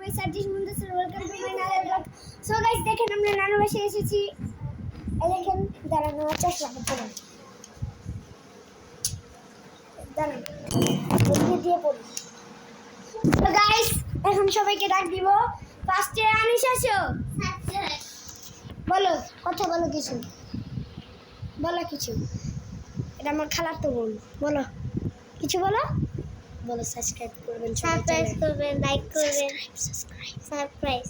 সবাই Sarjis মুন্দাসির welcome to my নানার blog. So guys দেখেন আমরা নানু বাসায় এসেছি। এই দেখেন দাঁড়ানো চশমা পরে দাঁড়ান এদিকে দিয়ে পড়ি। সো গাইস এখন সবাইকে ডাক দিব। ফার্স্টে আনিস আসো, বলো কথা বলো, কিছু বলো, কিছু। এটা আমার খালাতো বোন, বলো কিছু বলো। বলো সাবস্ক্রাইব করবেন, সারপ্রাইজ করবেন, লাইক করবেন, surprise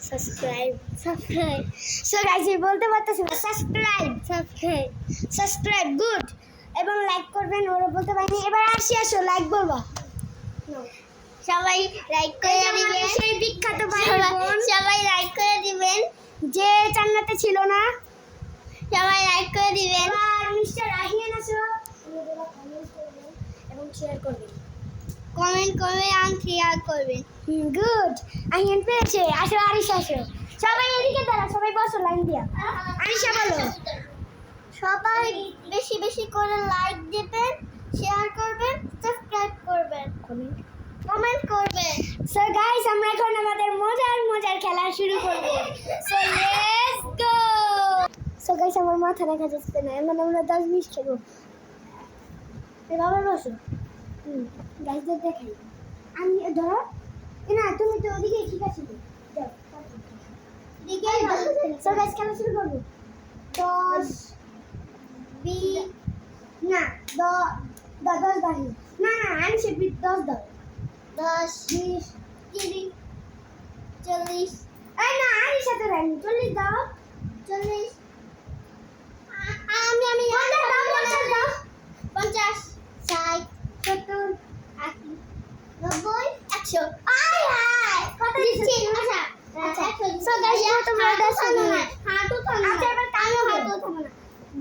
subscribe. Subscribe so guys বলতে পারতেছি না, সাবস্ক্রাইব সাবস্ক্রাইব সাবস্ক্রাইব গুড, এবং লাইক করবেন। ওরা বলতে পারিনি, এবার আসো লাইক বলবা। সবাই লাইক করে দিবেন, সেই বিখ্যাত ভাই বোন সবাই লাইক করে দিবেন, যে জান্নাতে ছিল না, সবাই লাইক করে দিবেন, আর মিস্টার রাহিয়ান আসো এবং শেয়ার করবেন। কমেন্ট করবেন আর শেয়ার করবেন। গুড, আহিয়ান পেয়েছে। আসো আরিশা আসো, সবাই এদিকে দাঁড়া, সবাই বসো লাইন দিয়া। আরিশা বলো। সবাই বেশি বেশি করে লাইক দিবেন, শেয়ার করবেন, সাবস্ক্রাইব করবেন, কমেন্ট করবেন। সো গাইস আমরা এখন আমাদের মজার খেলা শুরু করব। So let's go. So guys আমার মাথা দেখা যাচ্ছে না, মানে আমরা 10 মিনিট খেলবো। বাবা বসো। গাইসদের দেখাই, আমি ধরো না, তুমি তো ওদিকে ঠিক আছে তো যাও। সো গাইস খেলা শুরু করব। 10 20 না 10 দাও না, আমি সে 10 দাও। 10 20 30 40 এই না, আমি সাথে রাখি 40 দাও। 40 আমি 50 দাও, 50 দাও। 50 60 70 80 90 100 আয় হায় কত দিচ্ছি। আচ্ছা আচ্ছা আচ্ছা সো গাইস তোমরা দেখো না, হাঁটু থামো আচ্ছা এবার টানো, হাঁটু থামো না,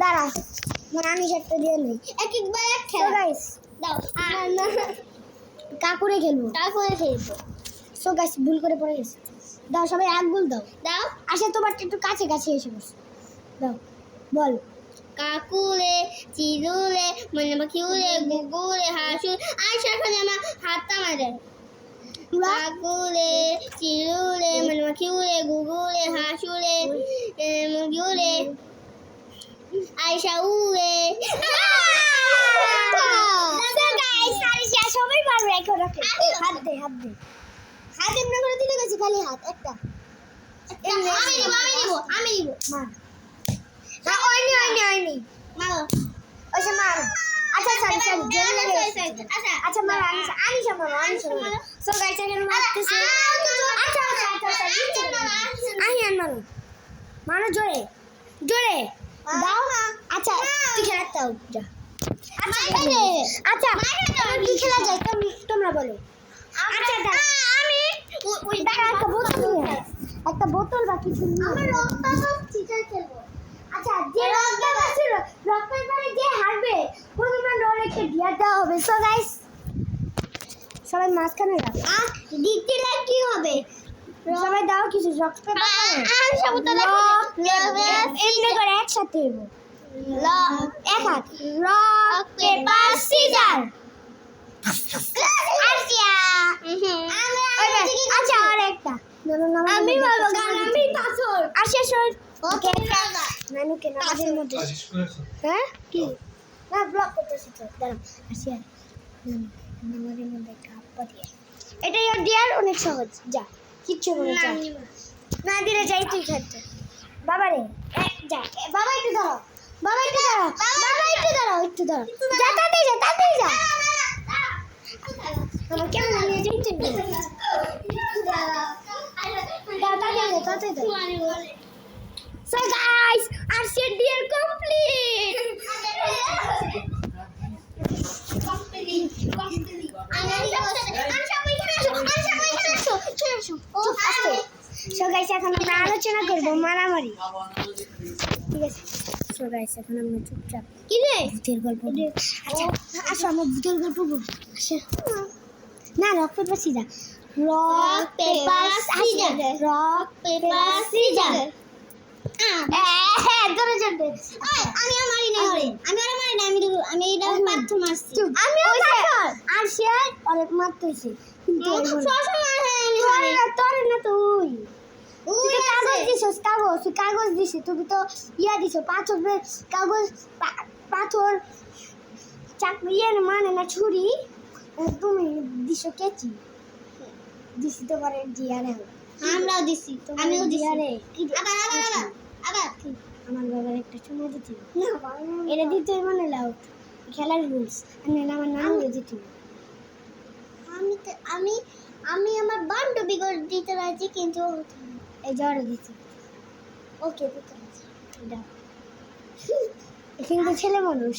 দাঁড়া মানে আমি একটা দিয়ে নেই। এক একবার এক সো খেলা গাইস দাও কাকুরে খেলবো। তারপরে খেলবো। সো গাইস ভুল করে পড়ে গেছে। দাও সবাই এক গোল দাও। দাও আসে তোমার একটু কাছে কাছে এসে বসো, দাও বল। কাকুরে চিরুরে মনে পাখিউরে গুগুরে হাসু আয়সা খানে আমার হাতটা মারে কাকুরে চিরুরে মনে পাখিউরে গুগুরে হাসুরে মুগিউরে আয়সা উরে। সো গাইস আরিশা সবাই পারবে এখন। হাত দে হাত দে হাত এমনি করে দিতে গেছি, খালি হাত একটা আমি নিব মার। না ওইনি মারো ওইসে মার। আচ্ছা সরি জেনে লেগে আচ্ছা আচ্ছা মার। আনিশা মারো, আনিশা মারো। সো গাইস এখন মারতেছে। আচ্ছা আহিয়ান মারো, মারো জোরে জোরে দাও। আচ্ছা তুই খেলাতে দাও যা। আচ্ছা কি খেলা যায় তোমরা বলো। আচ্ছা দাও, আমি ওই দেখা একটা বোতল নিয়ে আয়। একটা বোতল বা কিছু নিয়ে আয়। আমরা রক্ত চিটার খেলবো। আচ্ছা যে রক্তের পারে যে হারবে প্রথমে ওর একটা গিয়ার দেওয়া হবে। সো গাইস সবাই মাঝখানে দাও। দ্বিতীয় লাইক কি হবে? সবাই দাও কিছু রক্ত পেপার আর সব তো এমনি করে একসাথে দেবো। এক হাত রক পেপার সিজার। আচ্ছা আর একটা আমি বলবো কারণ আমি পাথর। আর শেষ হয় ওকে নানুকে নামাজের মধ্যে। হ্যাঁ কি না ব্লক করতেছি তো, দাঁড়াও আসি। আর নামাজের মধ্যে একটা হাপ্পা দিয়ে এটাই ওর দেওয়ার অনেক সহজ। যা কিচ্ছু মনে চাই না দিলে যাই তুই খেতে। বাবা রে যা বাবা একটু দাঁড়াও, বাবা একটু দাঁড়াও, বাবা একটু দাঁড়াও, একটু দাঁড়াও। যা তাড়াতাড়ি যা, তাড়াতাড়ি যা। আমার কেমন নিয়ে যাই তুই তাড়াতাড়ি যা। So guys, our set dear complete. So guys, এখন আমরা আলোচনা করবো মারামারি, ঠিক আছে? So guys, এখন আমরা চুপচাপ কি রে ভূতের গল্প। আচ্ছা আসো আমরা ভূতের গল্প বলবো। না rock paper scissor, rock paper scissor, rock paper scissor. হ্যাঁ ধরে যাবে। আমি মারি না ওরে আমি ওরে মারি না আমি এটা মারতে মারছি আমি আর সে অনেক মারতেছি কিন্তু সবসময় দিছো কাগজ, তুই কাগজ দিছি, তুমি তো ইয়া দিছো পাথর, কাগজ পাথর ইয়ে মানে না ছুরি, তুমি দিছো কেচি দিছি তোমার দিয়ারে, আমরাও দিছি, আমিও দিছি। দিয়ারে আবার আমার বাবার একটা চুমা দিতে এটা দিতে মানে লাউ খেলার রুলস, আমি না আমার নানুকে দিতে আমি আমি আমার বান্ধবী করে দিতে রাজি, কিন্তু এই জ্বরে দিতে ওকে দিতে রাজি। এটা কিন্তু ছেলে মানুষ।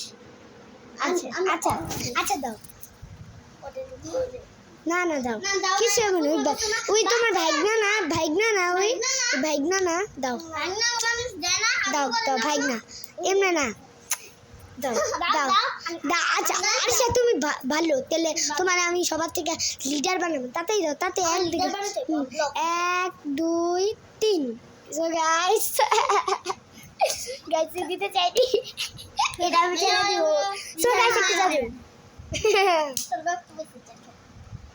আচ্ছা আচ্ছা আচ্ছা দাও, না না দাও, না, দাও কিছু না, হবে না, ওই দাও, ওই তোমার ভাইগনা না, ভাইগনা না, ওই ভাইগনা না, দাও রান্না মানুষ দেয় না, আমি দাও বলে দাও, না। ভাইগনা এমনি না, দাও দাও দাও। আচ্ছা আচ্ছা তুমি ভালো, তাহলে তোমার আমি সবার থেকে লিডার বানাবো, তাতেই দাও, তাতে এক দিকে leader বানাতে হবে, block। 1 2 3 সো গাইস গাইস দিতে চাইনি, এটা আমি ছেড়ে দিব, সো গাইস একটু যাবে তোর বাপ তো বলতে চায়।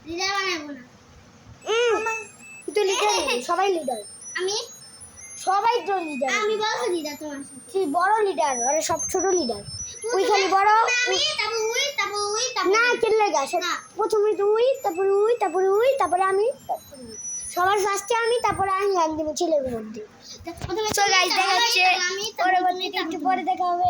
লিডার বানাবো না। তুই তো লিডার, সবাই লিডার, আমি সবাই তো লিডার, আমি বড় লিডার তোমার সাথে। তুই বড় লিডার, আরে সব ছোট লিডার, ওই খালি বড় আমি তারপর উই, তারপর উই, তারপর না কেলে গাছ, না। প্রথমে তুই, তারপরে উই, তারপরে উই, তারপরে আমি, তারপরে উই। সবার ফার্স্টে আমি, তারপরে আমি লাগ দেবো ছেলের মধ্যে। প্রথমে তো গাইস দেখা হচ্ছে আমি পরবর্তীতে একটু পরে দেখা হবে।